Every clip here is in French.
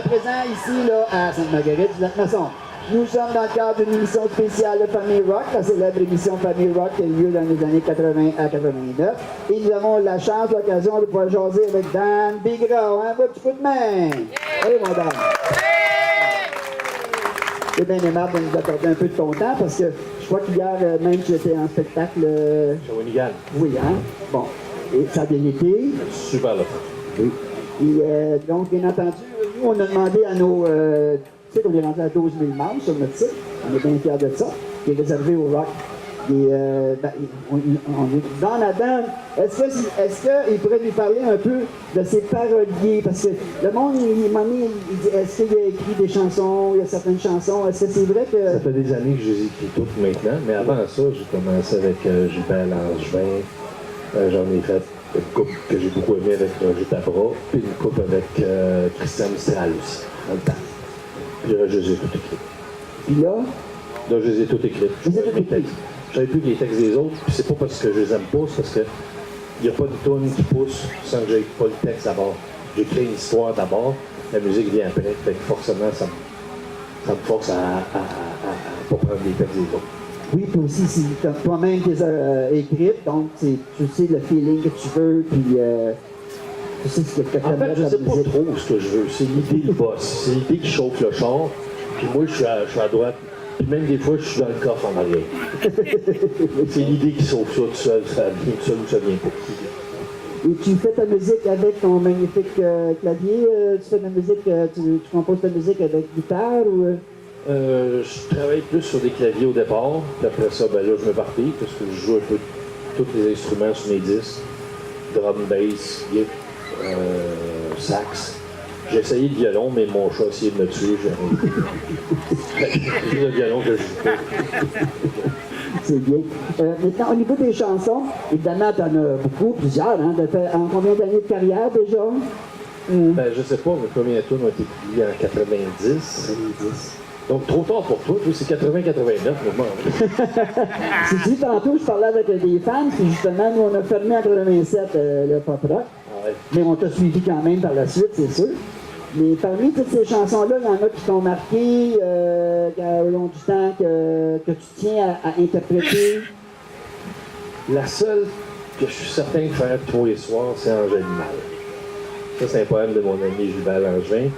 présent ici là, à Sainte-Marguerite, du Lac-Masson. Nous sommes dans le cadre d'une émission spéciale de Famille Rock, la célèbre émission Famille Rock qui a eu lieu dans les années 80 à 89. Et nous avons la chance, l'occasion de pouvoir jaser avec Dan Bigras. Un beau petit coup de main. Allez, mon Dan. C'est bien aimable de nous accorder un peu de ton temps parce que je crois qu'hier, même tu étais en spectacle. Shawinigan. Oui, hein? Bon. Et ça a bien été. Super là. Oui. Et donc, bien entendu, nous, on a demandé à nos. Tu sais qu'on est rendu à 12 000 membres sur notre site. On est bien fiers de ça. Qui est réservé au rock. Et dans la dame, est-ce qu'il pourrait nous parler un peu de ses paroliers? Parce que le monde, il dit, est-ce qu'il a écrit des chansons? Il y a certaines chansons. Est-ce que c'est vrai que. Ça fait des années que je les écris toutes maintenant, mais avant ça, j'ai commencé avec Gilbert Langevin. J'en ai fait une couple que j'ai beaucoup aimé avec Roger Tabra, puis une couple avec Christian Mistral aussi, dans le temps. Puis je les ai toutes écrites. Puis là? Là, je les ai toutes écrites. Je savais plus les textes des autres, puis c'est pas parce que je les aime pas, c'est parce que il n'y a pas de tune qui pousse sans que j'aie pas le texte d'abord. J'écris une histoire d'abord, la musique vient après, fait que forcément, ça me force à pas prendre les textes des autres. Oui, puis aussi, si toi-même tu les as écrites, donc tu sais le feeling que tu veux, puis tu sais ce que tu as En fait, je sais pas trop ce que je veux. C'est l'idée le boss. C'est l'idée qui chauffe le char, puis moi, je suis à droite. Puis même des fois, je suis dans le coffre en arrière. C'est l'idée qui sauve ça tout seul, ça vient tout seul ou ça vient pas. Et tu fais ta musique avec ton magnifique clavier, tu fais ta musique, tu composes ta musique avec guitare ou... Je travaille plus sur des claviers au départ, puis après ça, ben là, je me partais, parce que je joue un peu tous les instruments sur mes disques. Drum, bass, guitare, sax. J'ai essayé le violon, mais mon chat a essayé de me tuer. C'est le violon que je joue pas. C'est bien. Maintenant, au niveau des chansons, évidemment, tu en as beaucoup, plusieurs. Hein? Tu as fait en combien d'années de carrière déjà? Ben, je sais pas, mes premiers tours ont été publiés en 90. Donc, trop tard pour toi, c'est 80-89, moi. C'est dit tantôt, je parlais avec des fans, puis justement, nous, on a fermé en 87 le pop rock. Ouais. Mais on t'a suivi quand même par la suite, c'est sûr. Mais parmi toutes ces chansons-là, il y en a qui t'ont marqué au long du temps que tu tiens à interpréter. La seule que je suis certain de faire tous les soirs, c'est Angèle Mal. Ça, c'est un poème de mon ami Gilbert Langevin.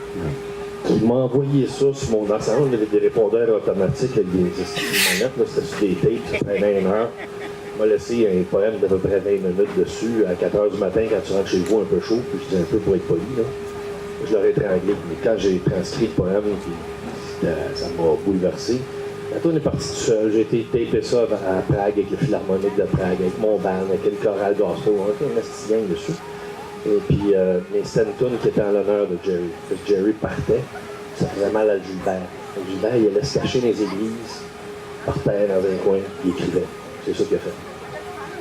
Il m'a envoyé ça sur mon ensemble. Il y avait des répondeurs automatiques avec des manettes. C'était sur des tapes, ça prenait une heure. Il m'a laissé un poème d'à peu près 20 minutes dessus à 4 h du matin quand tu rentres chez vous un peu chaud, puis je dis un peu pour être poli. Là. Je l'aurais étranglé, mais quand j'ai transcrit le poème, ça m'a bouleversé. La tourne est partie tout seul. J'ai été taper ça à Prague avec le Philharmonique de Prague, avec mon band, avec une chorale gospel. On a fait un esti gang dessus. Et puis, mais c'était une tourne qui était en l'honneur de Jerry. Parce que Jerry partait, ça faisait mal à Gilbert. Donc, Gilbert, il allait se cacher dans les églises, par terre, dans un coin, il écrivait. C'est ça qu'il a fait.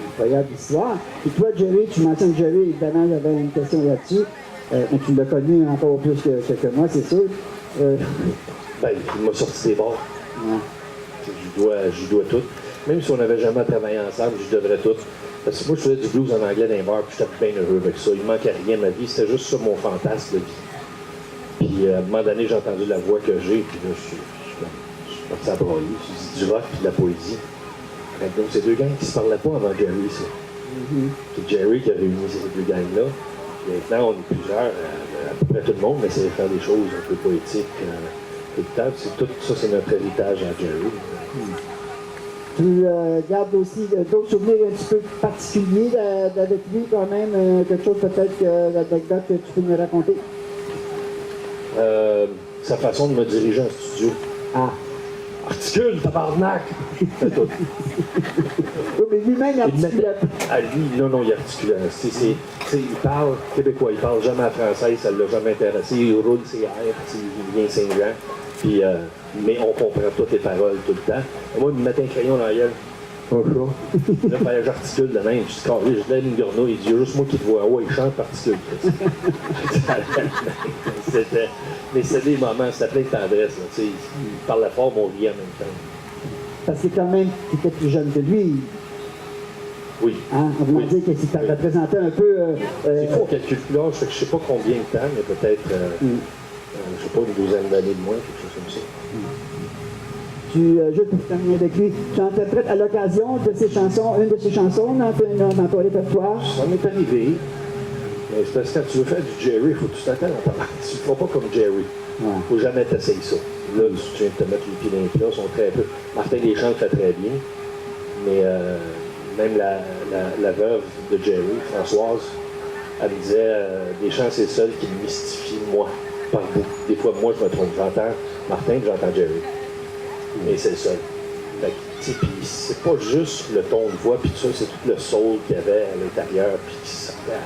Incroyable histoire. Et toi, Jerry, tu mentionnes Jerry, évidemment, j'avais une question là-dessus. Mais tu l'as connu encore plus que moi, c'est sûr. Ben, il m'a sorti des bords. Ouais. Je dois tout. Même si on n'avait jamais travaillé ensemble, je devrais tout. Parce que moi, je faisais du blues en anglais dans les bars, puis j'étais bien heureux avec ça. Il ne manquait rien à ma vie. C'était juste ça mon fantasme de vie. Puis à un moment donné, j'ai entendu la voix que j'ai, puis là, je suis parti à broyer. Je me suis dit du rock puis de la poésie. Donc, c'est deux gangs qui se parlaient pas avant Jerry, ça. C'est Jerry qui a réuni ces deux gangs-là. Maintenant, on est plusieurs, à peu près tout le monde, mais c'est faire des choses un peu poétiques. Tout ça, c'est notre héritage à Jerry. Tu gardes aussi d'autres souvenirs un petit peu particuliers avec lui, quand même, quelque chose peut-être l'anecdote que tu peux nous raconter? Sa façon de me diriger en studio. Ah. Articule, tabarnak! C'est tout. Oui, mais lui-même, il articulait. À lui, non, il articule. Il parle québécois, il parle jamais français, ça ne l'a jamais intéressé. Il roule ses airs, il vient Saint-Jean. Puis, mais on comprend toutes les paroles tout le temps. Et moi, il me mettait un crayon dans la gueule. Là, j'articule de même. Je dis, carré, je lève une grenouille. Il dit, il y a juste moi qui te vois. Ouais, il chante, particule. Mais c'était des moments, c'était plein de tendresse. Il parlait fort, mais on riait en même temps. Parce que quand même, tu étais plus jeune que lui. Oui. Hein? On va dire que si tu représenté un peu... C'est faux, on calcule plus l'âge, je ne sais pas combien de temps, mais peut-être je sais pas, une douzaine d'années de moins, quelque chose comme ça. Juste pour terminer avec lui, tu interprètes à l'occasion de ces chansons, une de ces chansons dans ton répertoire? Ça m'est arrivé. Mais c'est parce que quand tu veux faire du Jerry, il faut que tu t'attends à ta partie. Tu ne feras pas comme Jerry. Il ne faut jamais t'essayer ça. Là, tu viens de te mettre les pieds dans les plats, sont très peu. Martin Deschamps le fait très bien. Mais même la veuve de Jerry, Françoise, elle me disait Deschamps, c'est le seul qui me mystifie, moi, par bout. Des fois, moi, je me trompe. J'entends Martin, j'entends Jerry. Mais c'est le seul. Puis c'est pas juste le ton de voix, puis tout ça, c'est tout le soul qu'il y avait à l'intérieur, puis qui sortait.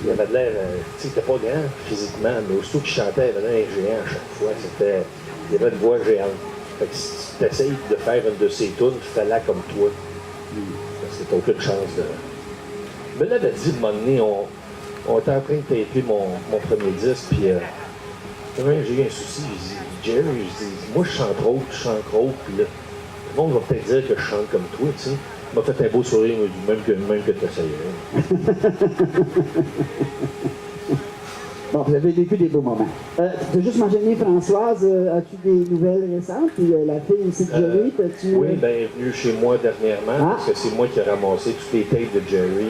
Il avait de l'air, tu sais, il était pas grand physiquement, mais aussitôt qu'il chantait, il avait l'air géant à chaque fois. Il y avait une voix géante. Fait que si tu essayes de faire une de ses tunes, fais-la comme toi. Parce que t'as aucune chance de. Je me l'avais dit, de un moment donné, on était en train de taper mon premier disque, puis j'ai eu un souci. Je dis, Jerry, je dis, moi je chante rauque, puis là, le monde va peut-être dire que je chante comme toi, tu sais. Il m'a fait un beau sourire, il m'a dit, même que tu essayais. Bon, vous avez vécu des beaux moments. Tu as juste mentionné Françoise, as-tu des nouvelles récentes? Puis la fille aussi de Jerry, t'as-tu... Oui, bien, elle est venue chez moi dernièrement, parce que c'est moi qui ai ramassé toutes les tapes de Jerry.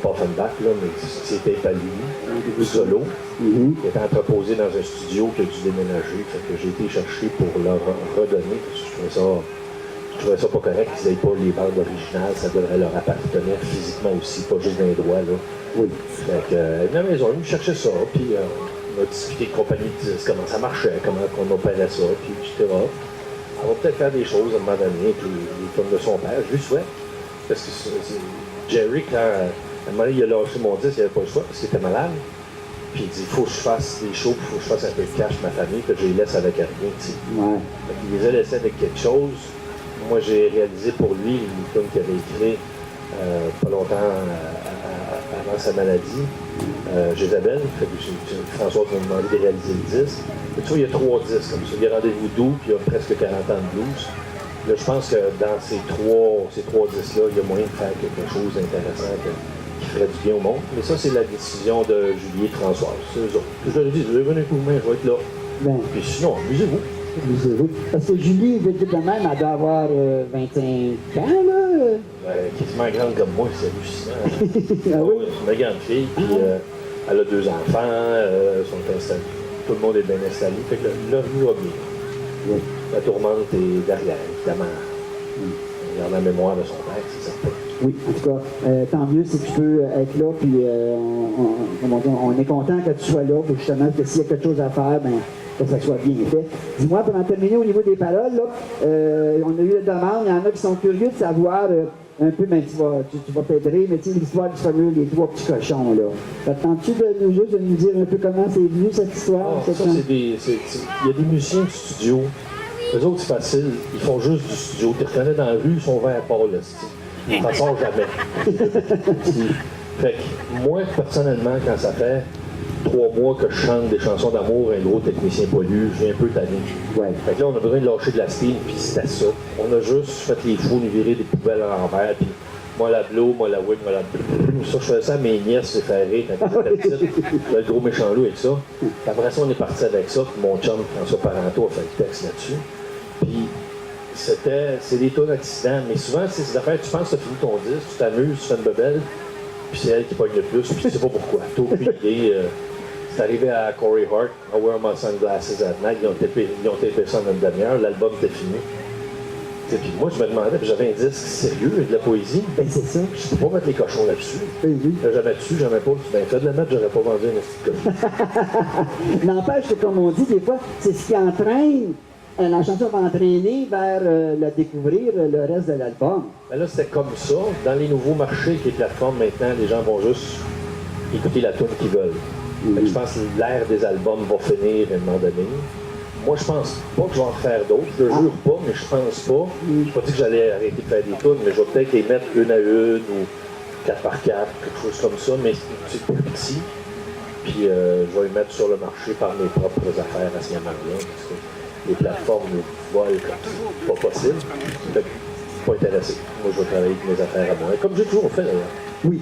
Pas Offenbach, là, mais c'était pas lui, solo. Il était entreposé dans un studio qui a dû déménager. Fait que j'ai été chercher pour leur redonner, parce que je trouvais ça pas correct qu'ils n'aient pas les bandes originales, ça devrait leur appartenir physiquement aussi, pas juste d'un doigt, là. Oui. Fait que, à la maison, ils me cherchaient ça, puis on a discuté de compagnie de disques, comment ça marchait, comment on opérait ça, puis etc. On va peut-être faire des choses à un moment donné, puis les films de son père, je lui souhaite. Parce que Jerry, quand à un moment donné, il a lâché mon disque, il n'avait pas le choix parce qu'il était malade. Puis il dit, il faut que je fasse des shows, il faut que je fasse un peu de cash, ma famille, que je les laisse avec rien, tu sais. Ouais. Il les a laissés avec quelque chose. Moi, j'ai réalisé pour lui une film qu'il avait écrit pas longtemps avant sa maladie, Jézabel. François m'a demandé de réaliser le disque. Et tu vois, il y a 3 disques comme ça. Il y a Rendez-vous doux, puis il y a presque 40 ans de blues. Là, je pense que dans ces trois disques-là, il y a moyen de faire quelque chose d'intéressant qui ferait du bien au monde. Mais ça, c'est la décision de Julie et Françoise. C'est eux autres. Je leur ai dit, vous venez un coup de main, je vais être là. Ben. Puis sinon, amusez-vous. Parce que Julie, vite de même, elle doit avoir 25 ans, là. Quasiment grande comme moi, c'est hallucinant. Ah oui? C'est une grande fille, puis elle a 2 enfants, sont installés. Tout le monde est bien installé. Fait que leur vie va bien. Oui. La tourmente est derrière, évidemment. Il garde la mémoire de son père, c'est certain. Oui, en tout cas, tant mieux si tu peux être là, puis on est content que tu sois là, pour justement que s'il y a quelque chose à faire, ben, que ça soit bien fait. Dis-moi, pour en terminer au niveau des paroles, là, on a eu la demande, il y en a qui sont curieux de savoir un peu, mais tu vas pédrer, mais tu sais, l'histoire du fameux Les 3 petits cochons, là. T'attends-tu de nous dire un peu comment c'est venu cette histoire? Ça, il y a des musiciens de studio. Eux autres, c'est facile. Ils font juste du studio. Tu les reconnais dans la rue, ils sont verts par là. Ça sort jamais. Fait que moi, personnellement, quand ça fait 3 mois que je chante des chansons d'amour, un gros technicien pollu, j'ai un peu tanné. Ouais. Fait que là, on a besoin de lâcher de la steam, puis c'était ça. On a juste fait les fous, nous virer des poubelles à l'envers, puis moi la blow, moi la wig, moi la blow. Ça, je faisais ça à mes nièces, j'ai fait rire quand j'étais petite. Le gros méchant loup avec ça. Puis après ça, on est parti avec ça, puis mon chum, François Parenteau, a fait le texte là-dessus. Puis c'est des taux d'accident, mais souvent, c'est ces affaires, tu penses que tu as fini ton disque, tu t'amuses, tu fais une bebelle, puis c'est elle qui pogne le plus, puis tu sais pas pourquoi. T'as aucune idée. C'est arrivé à Corey Hart, I Wear My Sunglasses at Night, ils ont tapé ça en une demi-heure, l'album était fini. Puis moi, je me demandais, puis j'avais un disque sérieux, de la poésie. Ben, c'est ça. Je peux pas mettre les cochons là-dessus. Ben, oui. Jamais dessus, jamais pas. Ben, fait de la mettre, j'aurais pas vendu un petit cochon. N'empêche que, comme on dit, des fois, c'est ce qui entraîne. La chanson va entraîner vers le découvrir le reste de l'album. Ben là, c'était comme ça. Dans les nouveaux marchés qui est plateforme maintenant, les gens vont juste écouter la tune qu'ils veulent. Fait que je pense que l'ère des albums va finir à un moment donné. Moi, je pense pas que je vais en faire d'autres. Je le jure pas, mais je pense pas. Je pas dit que j'allais arrêter de faire des tunes, mais je vais peut-être les mettre une à une ou 4 par 4, quelque chose comme ça, mais c'est plus petit. Puis je vais les mettre sur le marché par mes propres affaires à ce moment-là. Parce que les plateformes nous volent comme c'est pas possible. Fait que, pas intéressé. Moi, je vais travailler avec mes affaires à moi. Comme j'ai toujours fait, d'ailleurs. Oui.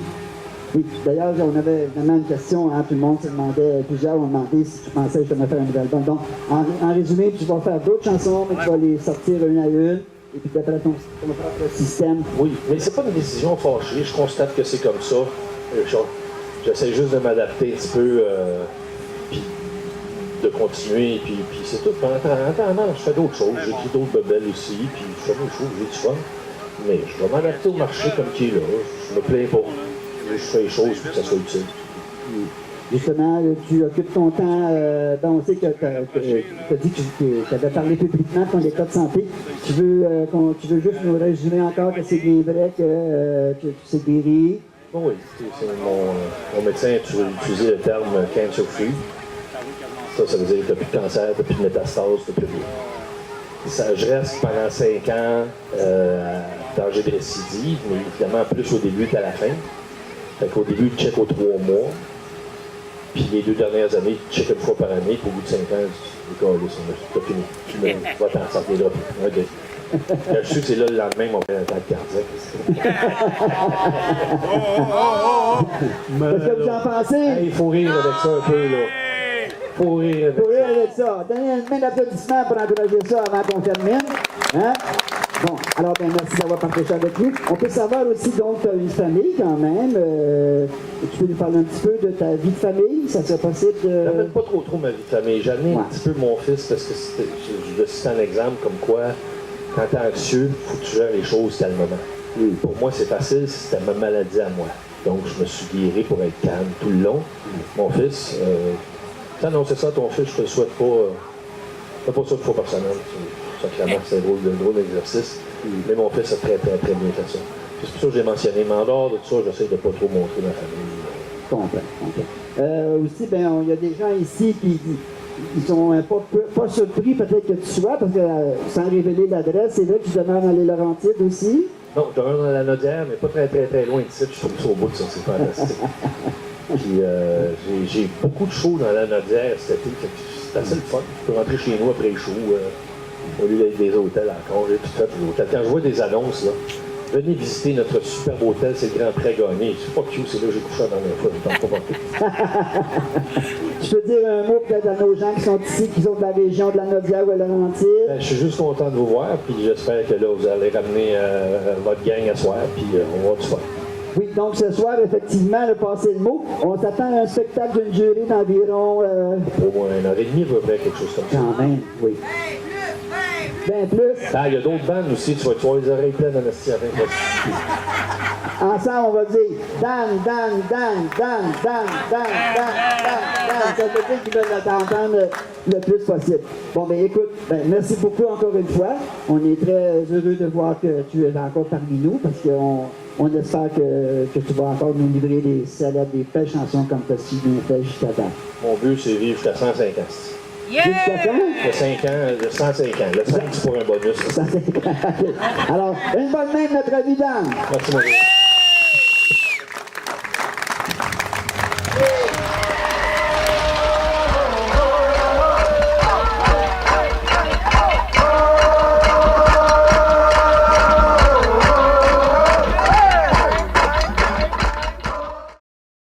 Oui, d'ailleurs, on avait vraiment une question, hein, tout le monde se demandait, plusieurs ont demandé si tu pensais justement faire un nouvel album. Donc, en résumé, tu vas faire d'autres chansons, mais tu vas les sortir une à une, et puis d'après ton propre système. Oui, mais c'est pas une décision fâchée. Je constate que c'est comme ça. J'essaie juste de m'adapter un petit peu, puis de continuer, puis c'est tout. En attendant, je fais d'autres choses. J'écris d'autres bebelles aussi, puis je fais d'autres choses, j'ai du fun. Mais je vais m'adapter au marché comme qui est là. Je me plains pas. Je fais les choses pour que ça soit utile. Justement, tu occupes ton temps, on sait que tu as dit que tu avais parlé publiquement de ton état de santé. Tu veux juste nous résumer encore que c'est bien vrai que tu sais guéri. Bon, oui, mon médecin a utilisé le terme cancer free. Ça veut dire que tu n'as plus de cancer, tu n'as plus de métastase, tu n'as plus rien. Je reste pendant 5 ans danger de récidive, mais évidemment plus au début qu'à la fin. Fait qu'au début, tu check aux 3 mois. Puis les 2 dernières années, tu check une fois par année. Puis au bout de 5 ans, tu as fini. Tu vas t'en sortir là. OK. Je suis que c'est là le lendemain, mon père a un attaque cardiaque. Qu'est-ce que vous en pensez? Il faut rire avec ça un peu, là. Faut rire avec ça. Donnez une main d'applaudissement pour encourager ça avant qu'on termine. Hein? Bon, alors merci d'avoir partagé ça avec nous. On peut savoir aussi, donc, tu as une famille quand même. Tu peux nous parler un petit peu de ta vie de famille? Ça serait possible de... J'amène pas trop ma vie de famille. J'amène un petit peu mon fils parce que je cite un exemple comme quoi, quand tu es anxieux, il faut que tu gères les choses calmement. Pour moi, c'est facile si c'était ma maladie à moi. Donc, je me suis guéri pour être calme tout le long. Mon fils, non, c'est ça, ton fils, je te le souhaite pas. Fais pas ça 2 fois par semaine. Ça, clairement, c'est un drôle d'exercice. Mais mon fils a très bien fait ça. C'est pour ça que j'ai mentionné. Mais en dehors de ça, j'essaie de pas trop montrer ma famille. Comprends. Aussi, il y a des gens ici qui ils sont pas surpris peut-être que tu sois, parce que sans révéler l'adresse, c'est là que tu demeures dans les Laurentides aussi. Non, je demeure dans la Nodière, mais pas très loin d'ici. Je trouve ça au bout de ça, c'est fantastique. Puis j'ai beaucoup de shows dans la Nodière cet été. C'est assez le fun. Je peux rentrer chez nous après les shows, au lieu d'être des hôtels encore. J'ai tout fait l'hôtel. Quand je vois des annonces, là, venez visiter notre superbe hôtel, c'est le Grand Prix Gagné. C'est pas cute, c'est là que j'ai couché la dernière fois. Je ne tente pas. Je peux dire un mot peut-être à nos gens qui sont ici, qui sont de la région de la Nodière ou de Laurentides. Je suis juste content de vous voir, puis j'espère que là, vous allez ramener votre gang à soir, puis on va du fun. Oui, donc ce soir, effectivement, le passé le mot, on s'attend à un spectacle d'une durée d'environ... Au moins 1h30, à peu près, quelque chose comme ça. Quand même, oui. Ben plus. Il y a d'autres bandes aussi, tu vas avoir les oreilles pleines en esti avec. Ensemble, on va dire Dan. Ça veut dire qu'ils veulent t'entendre le plus possible. Bon, écoute, merci beaucoup encore une fois. On est très heureux de voir que tu es encore parmi nous, parce qu'on espère que tu vas encore nous livrer des salades, des belles chansons comme tu as si bien fait jusqu'à date. Mon but, c'est vivre jusqu'à 105 ans. Yeah! Jusqu'à quand? De 105 ans. Le 5, c'est pour un bonus. 105 ans. Alors, une bonne main de notre ami Dan. Merci, mon gars.